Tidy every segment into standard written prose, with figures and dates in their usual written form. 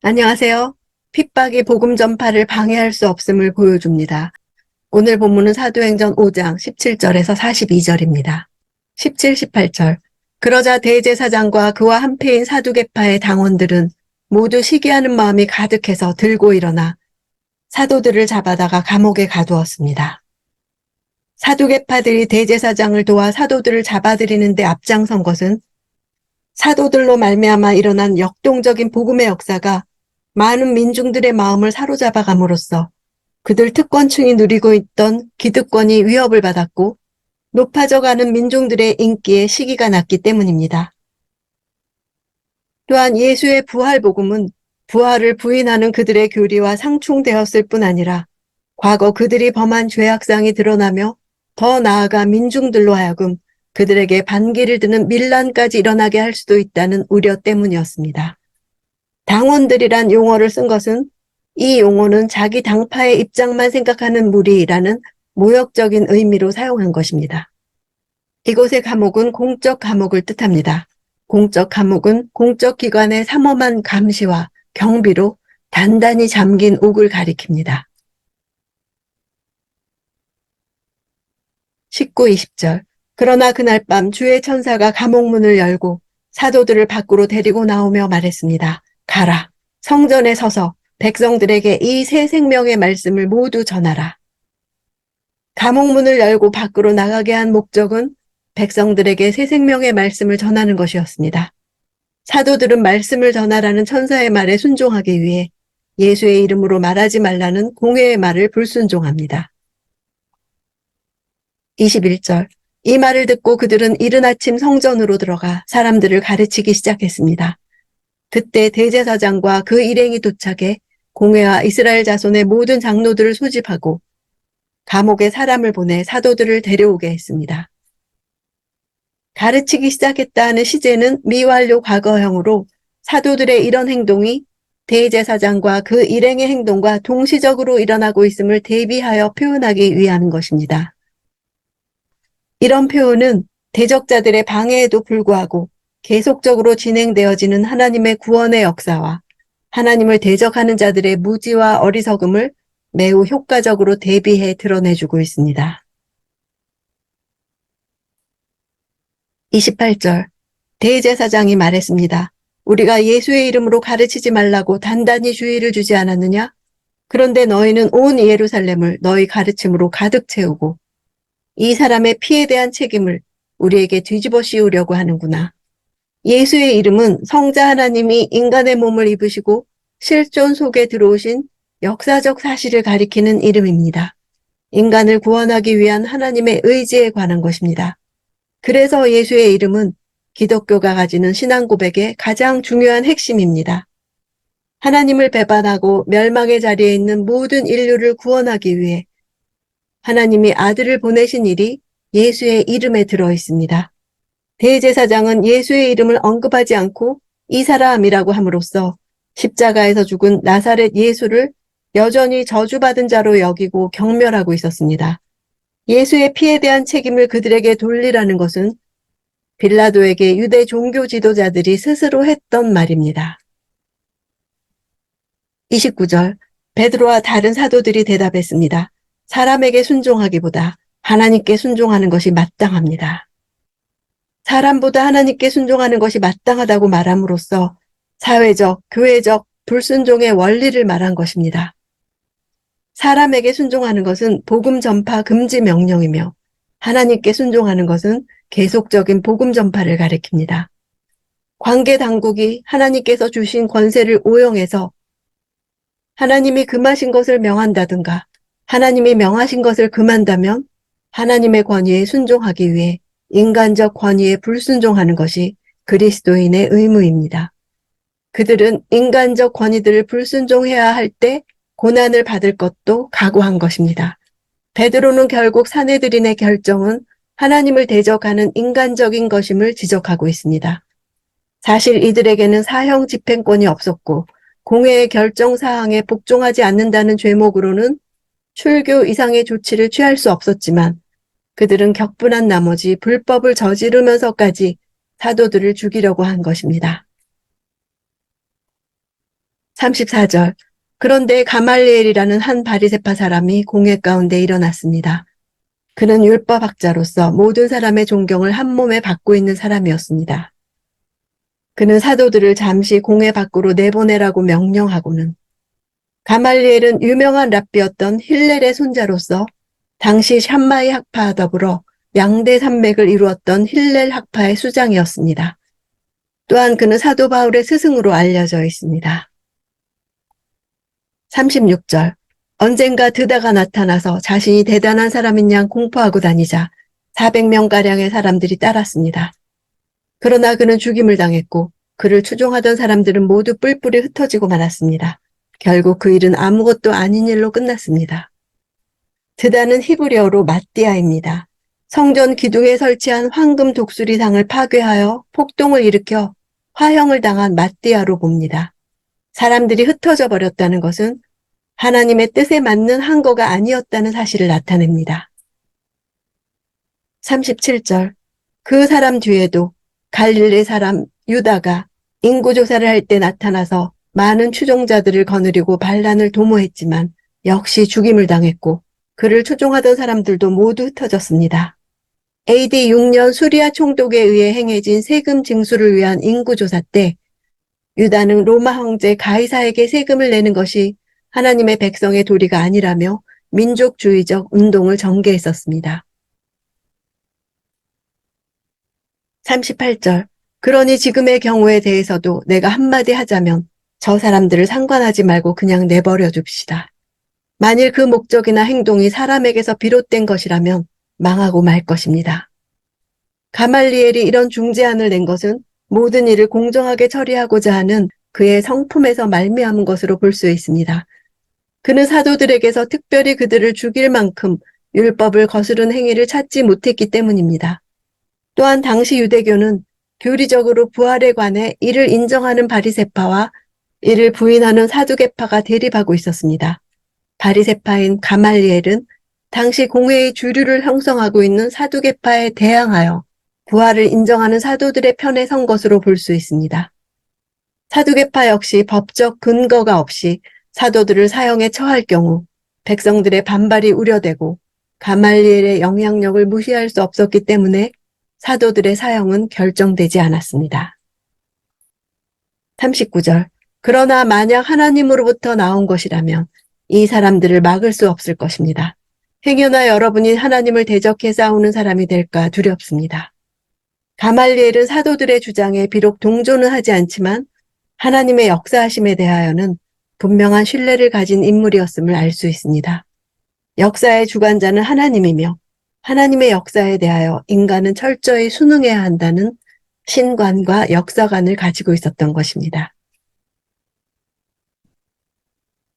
안녕하세요. 핍박이 복음 전파를 방해할 수 없음을 보여줍니다. 오늘 본문은 사도행전 5장 17절에서 42절입니다. 17, 18절. 그러자 대제사장과 그와 한패인 사두개파의 당원들은 모두 시기하는 마음이 가득해서 들고 일어나 사도들을 잡아다가 감옥에 가두었습니다. 사두개파들이 대제사장을 도와 사도들을 잡아들이는 데 앞장선 것은 사도들로 말미암아 일어난 역동적인 복음의 역사가 많은 민중들의 마음을 사로잡아감으로써 그들 특권층이 누리고 있던 기득권이 위협을 받았고 높아져가는 민중들의 인기에 시기가 났기 때문입니다. 또한 예수의 부활 복음은 부활을 부인하는 그들의 교리와 상충되었을 뿐 아니라 과거 그들이 범한 죄악상이 드러나며 더 나아가 민중들로 하여금 그들에게 반기를 드는 밀란까지 일어나게 할 수도 있다는 우려 때문이었습니다. 당원들이란 용어를 쓴 것은 이 용어는 자기 당파의 입장만 생각하는 무리라는 모욕적인 의미로 사용한 것입니다. 이곳의 감옥은 공적 감옥을 뜻합니다. 공적 감옥은 공적 기관의 삼엄한 감시와 경비로 단단히 잠긴 옥을 가리킵니다. 19, 20절. 그러나 그날 밤 주의 천사가 감옥 문을 열고 사도들을 밖으로 데리고 나오며 말했습니다. 가라. 성전에 서서 백성들에게 이 새 생명의 말씀을 모두 전하라. 감옥 문을 열고 밖으로 나가게 한 목적은 백성들에게 새 생명의 말씀을 전하는 것이었습니다. 사도들은 말씀을 전하라는 천사의 말에 순종하기 위해 예수의 이름으로 말하지 말라는 공회의 말을 불순종합니다. 21절. 이 말을 듣고 그들은 이른 아침 성전으로 들어가 사람들을 가르치기 시작했습니다. 그때 대제사장과 그 일행이 도착해 공회와 이스라엘 자손의 모든 장로들을 소집하고 감옥에 사람을 보내 사도들을 데려오게 했습니다. 가르치기 시작했다는 시제는 미완료 과거형으로 사도들의 이런 행동이 대제사장과 그 일행의 행동과 동시적으로 일어나고 있음을 대비하여 표현하기 위한 것입니다. 이런 표현은 대적자들의 방해에도 불구하고 계속적으로 진행되어지는 하나님의 구원의 역사와 하나님을 대적하는 자들의 무지와 어리석음을 매우 효과적으로 대비해 드러내주고 있습니다. 28절. 대제사장이 말했습니다. 우리가 예수의 이름으로 가르치지 말라고 단단히 주의를 주지 않았느냐? 그런데 너희는 온 예루살렘을 너희 가르침으로 가득 채우고 이 사람의 피에 대한 책임을 우리에게 뒤집어 씌우려고 하는구나. 예수의 이름은 성자 하나님이 인간의 몸을 입으시고 실존 속에 들어오신 역사적 사실을 가리키는 이름입니다. 인간을 구원하기 위한 하나님의 의지에 관한 것입니다. 그래서 예수의 이름은 기독교가 가지는 신앙 고백의 가장 중요한 핵심입니다. 하나님을 배반하고 멸망의 자리에 있는 모든 인류를 구원하기 위해 하나님이 아들을 보내신 일이 예수의 이름에 들어 있습니다. 대제사장은 예수의 이름을 언급하지 않고 이 사람이라고 함으로써 십자가에서 죽은 나사렛 예수를 여전히 저주받은 자로 여기고 경멸하고 있었습니다. 예수의 피에 대한 책임을 그들에게 돌리라는 것은 빌라도에게 유대 종교 지도자들이 스스로 했던 말입니다. 29절. 베드로와 다른 사도들이 대답했습니다. 사람에게 순종하기보다 하나님께 순종하는 것이 마땅합니다. 사람보다 하나님께 순종하는 것이 마땅하다고 말함으로써 사회적, 교회적 불순종의 원리를 말한 것입니다. 사람에게 순종하는 것은 복음 전파 금지 명령이며 하나님께 순종하는 것은 계속적인 복음 전파를 가리킵니다. 관계 당국이 하나님께서 주신 권세를 오용해서 하나님이 금하신 것을 명한다든가 하나님이 명하신 것을 금한다면 하나님의 권위에 순종하기 위해 인간적 권위에 불순종하는 것이 그리스도인의 의무입니다. 그들은 인간적 권위들을 불순종해야 할 때 고난을 받을 것도 각오한 것입니다. 베드로는 결국 사내들인의 결정은 하나님을 대적하는 인간적인 것임을 지적하고 있습니다. 사실 이들에게는 사형 집행권이 없었고 공회의 결정 사항에 복종하지 않는다는 죄목으로는 출교 이상의 조치를 취할 수 없었지만 그들은 격분한 나머지 불법을 저지르면서까지 사도들을 죽이려고 한 것입니다. 34절. 그런데 가말리엘이라는 한 바리새파 사람이 공회 가운데 일어났습니다. 그는 율법학자로서 모든 사람의 존경을 한 몸에 받고 있는 사람이었습니다. 그는 사도들을 잠시 공회 밖으로 내보내라고 명령하고는 가말리엘은 유명한 랍비였던 힐렐의 손자로서 당시 샴마이 학파와 더불어 양대 산맥을 이루었던 힐렐 학파의 수장이었습니다. 또한 그는 사도 바울의 스승으로 알려져 있습니다. 36절. 언젠가 드다가 나타나서 자신이 대단한 사람인 양 공포하고 다니자 400명가량의 사람들이 따랐습니다. 그러나 그는 죽임을 당했고 그를 추종하던 사람들은 모두 뿔뿔이 흩어지고 말았습니다. 결국 그 일은 아무것도 아닌 일로 끝났습니다. 드다는 히브리어로 마띠아입니다. 성전 기둥에 설치한 황금 독수리상을 파괴하여 폭동을 일으켜 화형을 당한 마띠아로 봅니다. 사람들이 흩어져 버렸다는 것은 하나님의 뜻에 맞는 항거가 아니었다는 사실을 나타냅니다. 37절. 그 사람 뒤에도 갈릴리 사람 유다가 인구조사를 할 때 나타나서 많은 추종자들을 거느리고 반란을 도모했지만 역시 죽임을 당했고 그를 추종하던 사람들도 모두 흩어졌습니다. AD 6년 수리아 총독에 의해 행해진 세금 징수를 위한 인구조사 때 유다는 로마 황제 가이사에게 세금을 내는 것이 하나님의 백성의 도리가 아니라며 민족주의적 운동을 전개했었습니다. 38절. 그러니 지금의 경우에 대해서도 내가 한마디 하자면 저 사람들을 상관하지 말고 그냥 내버려 줍시다. 만일 그 목적이나 행동이 사람에게서 비롯된 것이라면 망하고 말 것입니다. 가말리엘이 이런 중재안을 낸 것은 모든 일을 공정하게 처리하고자 하는 그의 성품에서 말미암은 것으로 볼 수 있습니다. 그는 사도들에게서 특별히 그들을 죽일 만큼 율법을 거스른 행위를 찾지 못했기 때문입니다. 또한 당시 유대교는 교리적으로 부활에 관해 이를 인정하는 바리새파와 이를 부인하는 사두개파가 대립하고 있었습니다. 바리새파인 가말리엘은 당시 공회의 주류를 형성하고 있는 사두개파에 대항하여 부활을 인정하는 사도들의 편에 선 것으로 볼 수 있습니다. 사두개파 역시 법적 근거가 없이 사도들을 사형에 처할 경우 백성들의 반발이 우려되고 가말리엘의 영향력을 무시할 수 없었기 때문에 사도들의 사형은 결정되지 않았습니다. 39절. 그러나 만약 하나님으로부터 나온 것이라면 이 사람들을 막을 수 없을 것입니다. 행여나 여러분이 하나님을 대적해 싸우는 사람이 될까 두렵습니다. 가말리엘은 사도들의 주장에 비록 동조는 하지 않지만 하나님의 역사하심에 대하여는 분명한 신뢰를 가진 인물이었음을 알 수 있습니다. 역사의 주관자는 하나님이며 하나님의 역사에 대하여 인간은 철저히 순응해야 한다는 신관과 역사관을 가지고 있었던 것입니다.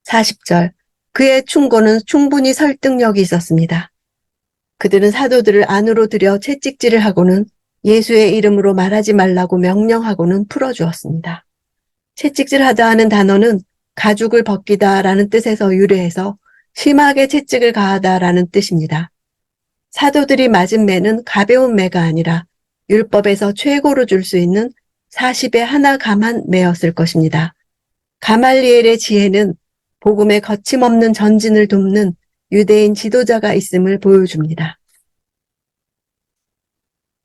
40절. 그의 충고는 충분히 설득력이 있었습니다. 그들은 사도들을 안으로 들여 채찍질을 하고는 예수의 이름으로 말하지 말라고 명령하고는 풀어주었습니다. 채찍질하다 하는 단어는 가죽을 벗기다라는 뜻에서 유래해서 심하게 채찍을 가하다라는 뜻입니다. 사도들이 맞은 매는 가벼운 매가 아니라 율법에서 최고로 줄 수 있는 40의 하나 감한 매였을 것입니다. 가말리엘의 지혜는 복음의 거침없는 전진을 돕는 유대인 지도자가 있음을 보여줍니다.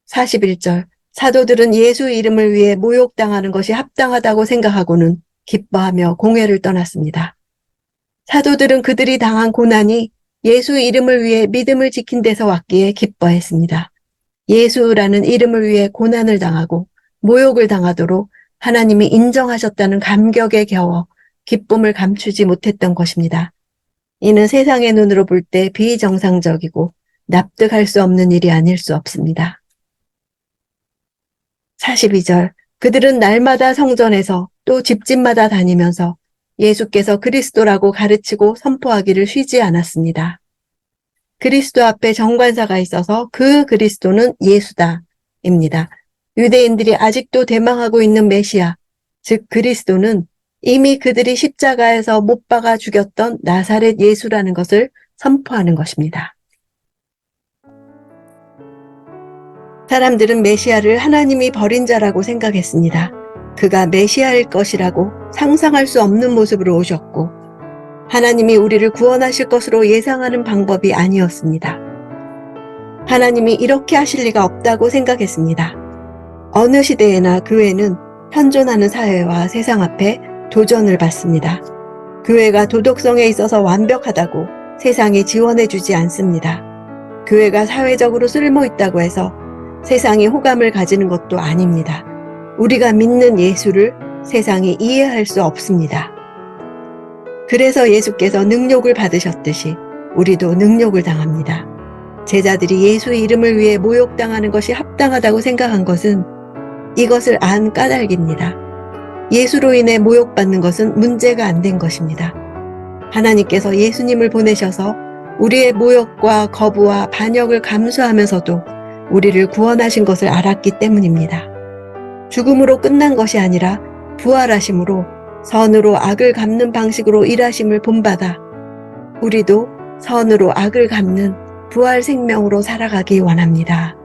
41절. 사도들은 예수 이름을 위해 모욕당하는 것이 합당하다고 생각하고는 기뻐하며 공회를 떠났습니다. 사도들은 그들이 당한 고난이 예수 이름을 위해 믿음을 지킨 데서 왔기에 기뻐했습니다. 예수라는 이름을 위해 고난을 당하고 모욕을 당하도록 하나님이 인정하셨다는 감격에 겨워 기쁨을 감추지 못했던 것입니다. 이는 세상의 눈으로 볼 때 비정상적이고 납득할 수 없는 일이 아닐 수 없습니다. 42절. 그들은 날마다 성전에서 또 집집마다 다니면서 예수께서 그리스도라고 가르치고 선포하기를 쉬지 않았습니다. 그리스도 앞에 정관사가 있어서 그 그리스도는 예수다입니다. 유대인들이 아직도 대망하고 있는 메시아, 즉 그리스도는 이미 그들이 십자가에서 못 박아 죽였던 나사렛 예수라는 것을 선포하는 것입니다. 사람들은 메시아를 하나님이 버린 자라고 생각했습니다. 그가 메시아일 것이라고 상상할 수 없는 모습으로 오셨고 하나님이 우리를 구원하실 것으로 예상하는 방법이 아니었습니다. 하나님이 이렇게 하실 리가 없다고 생각했습니다. 어느 시대에나 교회는 현존하는 사회와 세상 앞에 도전을 받습니다. 교회가 도덕성에 있어서 완벽하다고 세상이 지원해주지 않습니다. 교회가 사회적으로 쓸모있다고 해서 세상이 호감을 가지는 것도 아닙니다. 우리가 믿는 예수를 세상이 이해할 수 없습니다. 그래서 예수께서 능욕을 받으셨듯이 우리도 능욕을 당합니다. 제자들이 예수의 이름을 위해 모욕당하는 것이 합당하다고 생각한 것은 이것을 안 까닭입니다. 예수로 인해 모욕받는 것은 문제가 안 된 것입니다. 하나님께서 예수님을 보내셔서 우리의 모욕과 거부와 반역을 감수하면서도 우리를 구원하신 것을 알았기 때문입니다. 죽음으로 끝난 것이 아니라 부활하심으로 선으로 악을 갚는 방식으로 일하심을 본받아 우리도 선으로 악을 갚는 부활 생명으로 살아가기 원합니다.